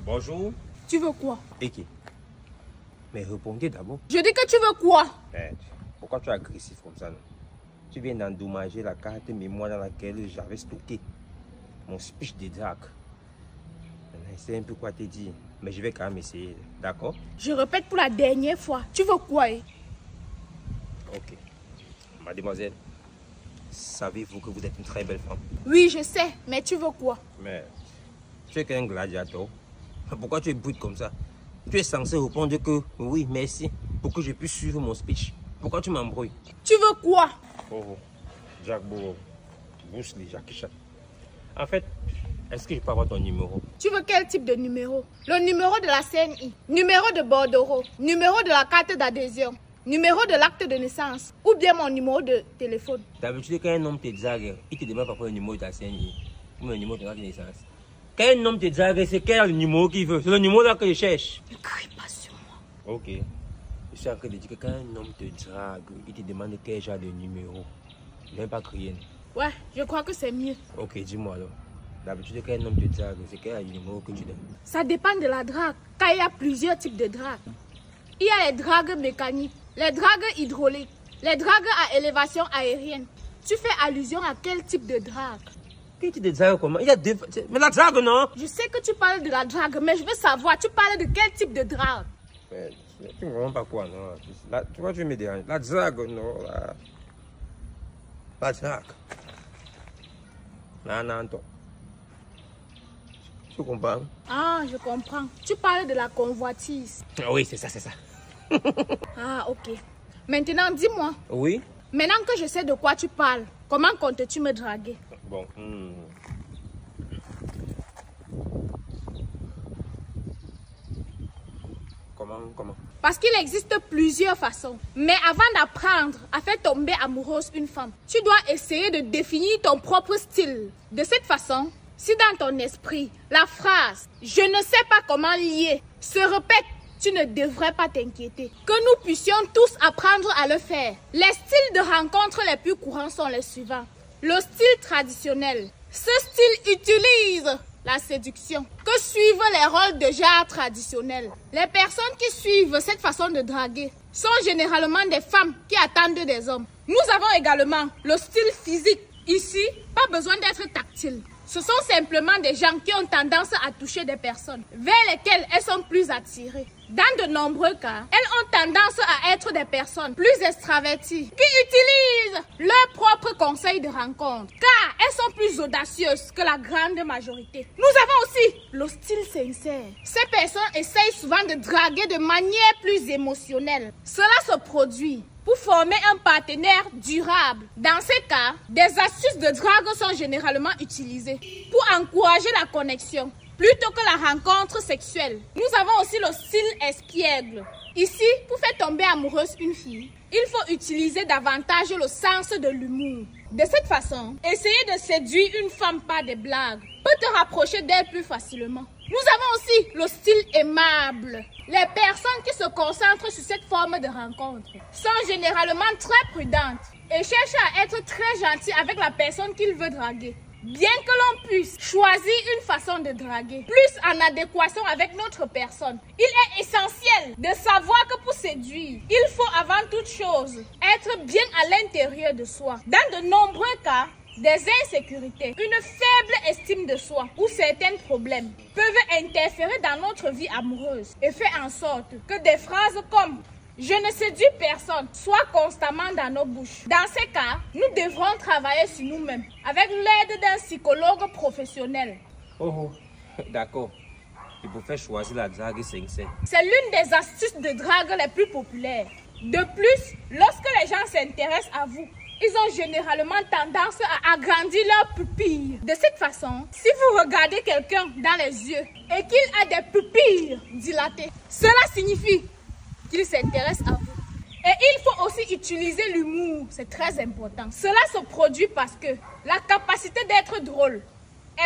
Bonjour. Tu veux quoi? Et qui? Mais répondez d'abord. Je dis que tu veux quoi? Pourquoi tu es agressif comme ça, non? Tu viens d'endommager la carte mémoire dans laquelle j'avais stocké mon speech de drague. C'est un peu quoi te dire, mais je vais quand même essayer, d'accord? Je répète pour la dernière fois. Tu veux quoi? Ok. Mademoiselle, savez-vous que vous êtes une très belle femme? Oui, je sais, mais tu veux quoi? Mais tu es qu'un gladiateur. Pourquoi tu es brute comme ça? Tu es censé répondre que oui, merci, pour que je puisse suivre mon speech. Pourquoi tu m'embrouilles? Tu veux quoi? Oh, Jack Bourreau, Bruce Lee, Jackie Chan. En fait, est-ce que je peux avoir ton numéro? Tu veux quel type de numéro? Le numéro de la CNI, numéro de bordereau, numéro de la carte d'adhésion, numéro de l'acte de naissance ou bien mon numéro de téléphone. D'habitude, quand un homme te drague, il te demande parfois le numéro de la CNI ou le numéro de l'acte de naissance. Quand un homme te drague, c'est quel numéro qu'il veut? C'est le numéro là que je cherche. Ne crie pas sur moi. Ok. Je suis en train de dire que quand un homme te drague, il te demande quel genre de numéro. Ne viens pas crier. Ouais, je crois que c'est mieux. Ok, dis-moi alors. D'habitude, quand un homme te drague, c'est quel numéro que tu donnes? Ça dépend de la drague, car il y a plusieurs types de drague. Il y a les dragues mécaniques, les dragues hydrauliques, les dragues à élévation aérienne. Tu fais allusion à quel type de drague? Quel type de drague comment? Il y a deux... Mais la drague, non? Je sais que tu parles de la drague, mais je veux savoir, tu parles de quel type de drague? Mais tu ne comprends pas quoi, non? Là, tu vois, tu me déranges. La drague, non? La drague. Non, toi. Tu comprends? Ah, je comprends. Tu parles de la convoitise. Oui, c'est ça, c'est ça. Ah, ok. Maintenant, dis-moi. Oui? Maintenant que je sais de quoi tu parles, comment comptes-tu me draguer? Bon. Comment? Parce qu'il existe plusieurs façons. Mais avant d'apprendre à faire tomber amoureuse une femme, tu dois essayer de définir ton propre style. De cette façon, si dans ton esprit, la phrase « je ne sais pas comment lier » se répète, tu ne devrais pas t'inquiéter. Que nous puissions tous apprendre à le faire. Les styles de rencontre les plus courants sont les suivants. Le style traditionnel. Ce style utilise la séduction. Que suivent les rôles de genre traditionnels. Les personnes qui suivent cette façon de draguer sont généralement des femmes qui attendent des hommes. Nous avons également le style physique. Ici, pas besoin d'être tactile. Ce sont simplement des gens qui ont tendance à toucher des personnes vers lesquelles elles sont plus attirées. Dans de nombreux cas, elles ont tendance à être des personnes plus extraverties qui utilisent leurs propres conseils de rencontre car elles sont plus audacieuses que la grande majorité. Nous avons aussi le style sincère. Ces personnes essayent souvent de draguer de manière plus émotionnelle. Cela se produit pour former un partenaire durable. Dans ces cas, des astuces de drague sont généralement utilisées pour encourager la connexion plutôt que la rencontre sexuelle. Nous avons aussi le style espiègle. Ici, pour faire tomber amoureuse une fille, il faut utiliser davantage le sens de l'humour. De cette façon, essayer de séduire une femme par des blagues peut te rapprocher d'elle plus facilement. Nous avons aussi le style aimable. Les personnes qui se concentrent sur cette forme de rencontre sont généralement très prudentes et cherchent à être très gentilles avec la personne qu'ils veulent draguer. Bien que l'on puisse choisir une façon de draguer plus en adéquation avec notre personne, il est essentiel de savoir que pour séduire, il faut avant toute chose être bien à l'intérieur de soi. Dans de nombreux cas, des insécurités, une faible estime de soi ou certains problèmes peuvent interférer dans notre vie amoureuse et faire en sorte que des phrases comme « je ne séduis personne » soient constamment dans nos bouches. Dans ces cas, nous devrons travailler sur nous-mêmes avec l'aide d'un psychologue professionnel. Oh, d'accord. Il faut faire choisir la drague sincère. C'est l'une des astuces de drague les plus populaires. De plus, lorsque les gens s'intéressent à vous, ils ont généralement tendance à agrandir leurs pupilles. De cette façon, si vous regardez quelqu'un dans les yeux et qu'il a des pupilles dilatées, cela signifie qu'il s'intéresse à vous. Et il faut aussi utiliser l'humour, c'est très important. Cela se produit parce que la capacité d'être drôle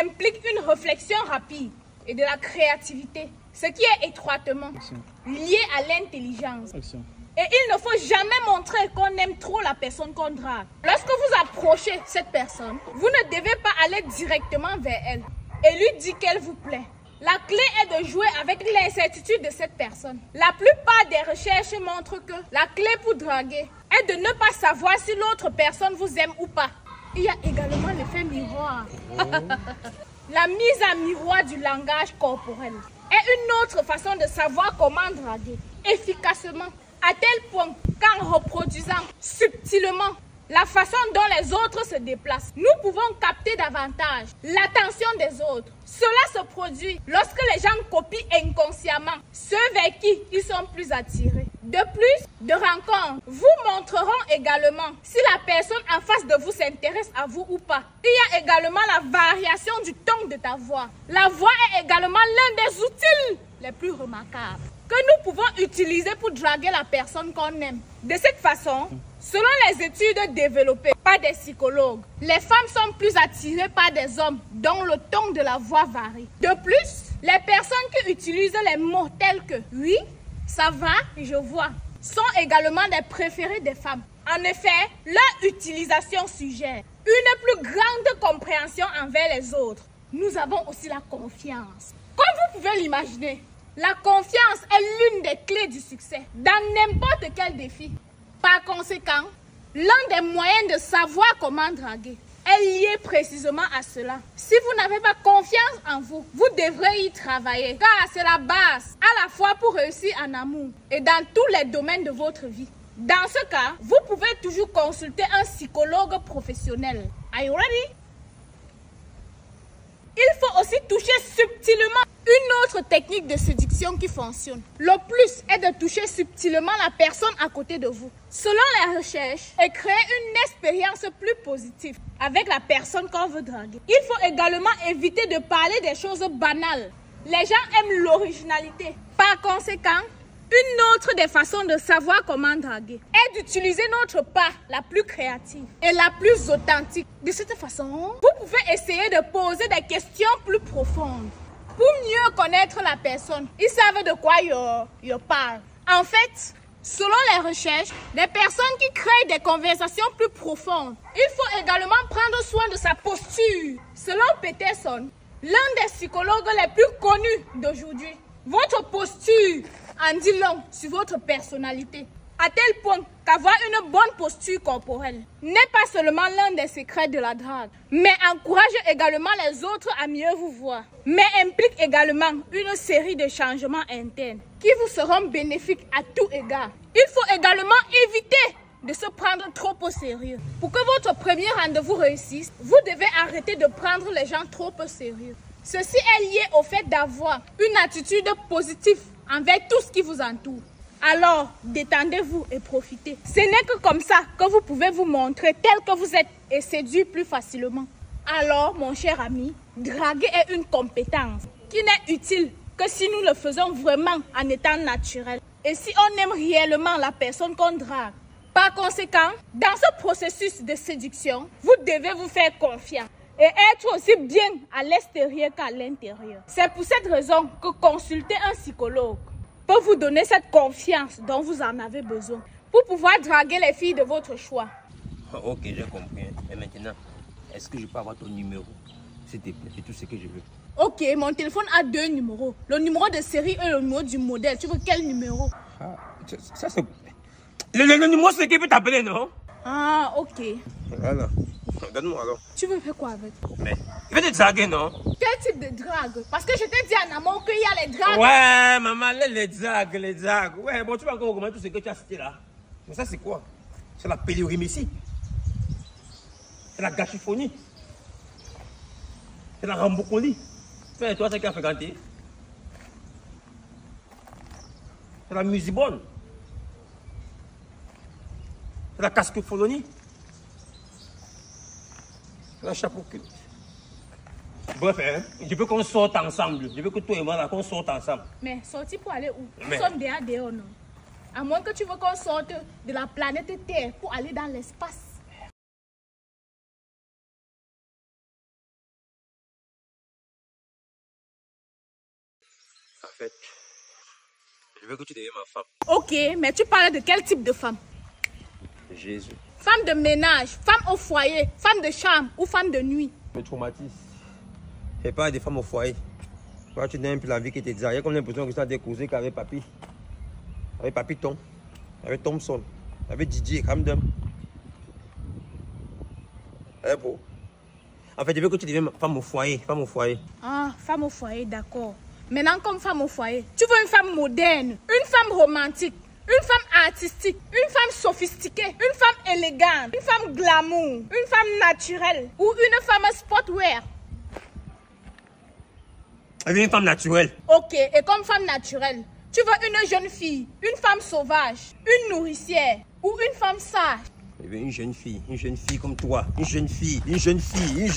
implique une réflexion rapide et de la créativité, ce qui est étroitement lié à l'intelligence. Et il ne faut jamais montrer qu'on aime trop la personne qu'on drague. Lorsque vous approchez cette personne, vous ne devez pas aller directement vers elle et lui dire qu'elle vous plaît. La clé est de jouer avec l'incertitude de cette personne. La plupart des recherches montrent que la clé pour draguer est de ne pas savoir si l'autre personne vous aime ou pas. Il y a également l'effet miroir. La mise en miroir du langage corporel est une autre façon de savoir comment draguer efficacement, à tel point qu'en reproduisant subtilement la façon dont les autres se déplacent, nous pouvons capter davantage l'attention des autres. Cela se produit lorsque les gens copient inconsciemment ceux vers qui ils sont plus attirés. De plus, de rencontres vous montreront également si la personne en face de vous s'intéresse à vous ou pas. Il y a également la variation du ton de ta voix. La voix est également l'un des outils les plus remarquables que nous pouvons utiliser pour draguer la personne qu'on aime. De cette façon, selon les études développées par des psychologues, les femmes sont plus attirées par des hommes dont le ton de la voix varie. De plus, les personnes qui utilisent les mots tels que « oui »,« ça va »,« je vois » sont également des préférés des femmes. En effet, leur utilisation suggère une plus grande compréhension envers les autres. Nous avons aussi la confiance. Comme vous pouvez l'imaginer, la confiance est l'une des clés du succès dans n'importe quel défi. Par conséquent, l'un des moyens de savoir comment draguer est lié précisément à cela. Si vous n'avez pas confiance en vous, vous devrez y travailler, car c'est la base à la fois pour réussir en amour et dans tous les domaines de votre vie. Dans ce cas, vous pouvez toujours consulter un psychologue professionnel. Are you ready? Il faut aussi toucher subtilement une autre technique de séduction qui fonctionne. Le plus est de toucher subtilement la personne à côté de vous. Selon les recherches, et créer une expérience plus positive avec la personne qu'on veut draguer. Il faut également éviter de parler des choses banales. Les gens aiment l'originalité. Par conséquent, une autre des façons de savoir comment draguer est d'utiliser notre part la plus créative et la plus authentique. De cette façon, vous pouvez essayer de poser des questions plus profondes pour mieux connaître la personne. Ils savent de quoi ils parlent. En fait, selon les recherches, des personnes qui créent des conversations plus profondes, il faut également prendre soin de sa posture. Selon Peterson, l'un des psychologues les plus connus d'aujourd'hui, votre posture en dit long sur votre personnalité, à tel point qu'avoir une bonne posture corporelle n'est pas seulement l'un des secrets de la drague, mais encourage également les autres à mieux vous voir, mais implique également une série de changements internes qui vous seront bénéfiques à tout égard. Il faut également éviter de se prendre trop au sérieux. Pour que votre premier rendez-vous réussisse, vous devez arrêter de prendre les gens trop au sérieux. Ceci est lié au fait d'avoir une attitude positive envers tout ce qui vous entoure. Alors, détendez-vous et profitez. Ce n'est que comme ça que vous pouvez vous montrer tel que vous êtes et séduire plus facilement. Alors, mon cher ami, draguer est une compétence qui n'est utile que si nous le faisons vraiment en étant naturel et si on aime réellement la personne qu'on drague. Par conséquent, dans ce processus de séduction, vous devez vous faire confiance et être aussi bien à l'extérieur qu'à l'intérieur. C'est pour cette raison que consulter un psychologue peut vous donner cette confiance dont vous en avez besoin pour pouvoir draguer les filles de votre choix. Ok, j'ai compris. Mais maintenant, est-ce que je peux avoir ton numéro? S'il te plaît, c'est tout ce que je veux. Ok, mon téléphone a 2 numéros. Le numéro de série et le numéro du modèle. Tu veux quel numéro? Ah, ça c'est... Le numéro, c'est qui peut t'appeler, non? Ah, ok. Voilà. Donne-moi alors. Tu veux faire quoi avec? Mais, il veut te draguer, non? Quel type de drague? Parce que je t'ai dit en amont qu'il y a les dragues. Ouais, maman, les dragues. Ouais, bon, tu vas encore recommander tout ce que tu as cité là. Mais ça, c'est quoi? C'est la péliorimétie. C'est la gachiphonie. C'est la rambocolie. Fais toi, c'est qui a fréquenté. C'est la musibonne. C'est la casquepholonie. C'est la chapeau culte. Bref, hein, je veux qu'on sorte ensemble. Je veux que toi et moi, là, qu'on sorte ensemble. Mais sortir pour aller où? Mais... Nous sommes déjà dehors, non? À moins que tu veux qu'on sorte de la planète Terre pour aller dans l'espace. En fait, je veux que tu deviennes ma femme. Ok, mais tu parles de quel type de femme? Jésus. Femme de ménage, femme au foyer, femme de chambre ou femme de nuit? Me traumatise. Je parle des femmes au foyer. Toi, tu n'aimes plus la vie qui te dit. Il y a comme l'impression que ça a décousé qu'avec Papy. Avec Papy Tom. Avec Thompson. Avec Didier Camden. Eh bon. En fait, je veux que tu deviennes femme au foyer. Femme au foyer. Ah, femme au foyer, d'accord. Maintenant, comme femme au foyer, tu veux une femme moderne, une femme romantique, une femme artistique, une femme sophistiquée, une femme élégante, une femme glamour, une femme naturelle ou une femme sportwear. Elle veut une femme naturelle. Ok, et comme femme naturelle, tu veux une jeune fille, une femme sauvage, une nourricière ou une femme sage. Elle veut une jeune fille comme toi, une jeune fille, une jeune fille, une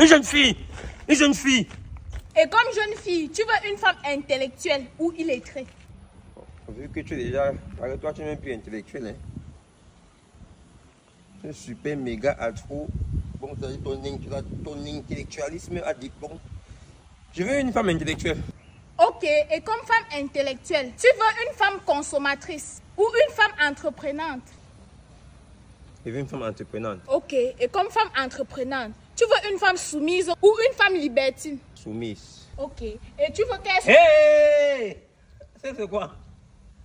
jeune fille, une jeune fille. Et comme jeune fille, tu veux une femme intellectuelle ou illettrée. Vu que tu es déjà, toi tu n'es même plus intellectuel, hein. Tu es super méga atro. Bon, ton intellectualisme a dit bon. Je veux une femme intellectuelle. Ok, et comme femme intellectuelle, tu veux une femme consommatrice ou une femme entreprenante. Je veux une femme entreprenante. Ok, et comme femme entreprenante, tu veux une femme soumise ou une femme libertine. Soumise. Ok, et tu veux qu'elle soit... Hey! C'est quoi?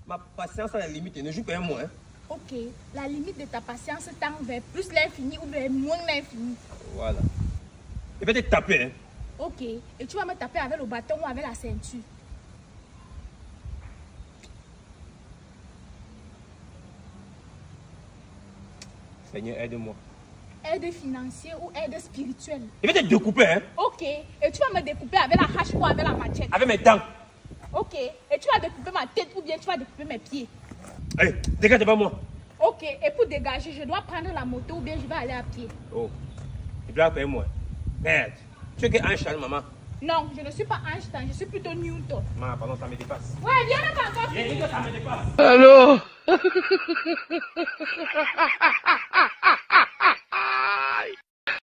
Ma patience à la limite, ne joue pas moi. Hein? Ok, la limite de ta patience tend vers plus l'infini ou vers moins l'infini. Voilà. Je vais te taper. Hein? Ok, et tu vas me taper avec le bâton ou avec la ceinture. Seigneur, aide-moi. Aide financière ou aide spirituelle. Je vais te découper. Hein? Ok, et tu vas me découper avec la hache ou avec la machette. Avec mes dents. Ok, et tu vas découper ma tête ou bien tu vas découper mes pieds. Allez, dégage pas moi. Ok, et pour dégager, je dois prendre la moto ou bien je vais aller à pied. Oh, tu dois payer moi. Merde. Tu es que Einstein, maman. Non, je ne suis pas Einstein, je suis plutôt Newton. Maman, pardon, ça me dépasse. Ouais, viens là encore. Viens, ça me dépasse. Allô?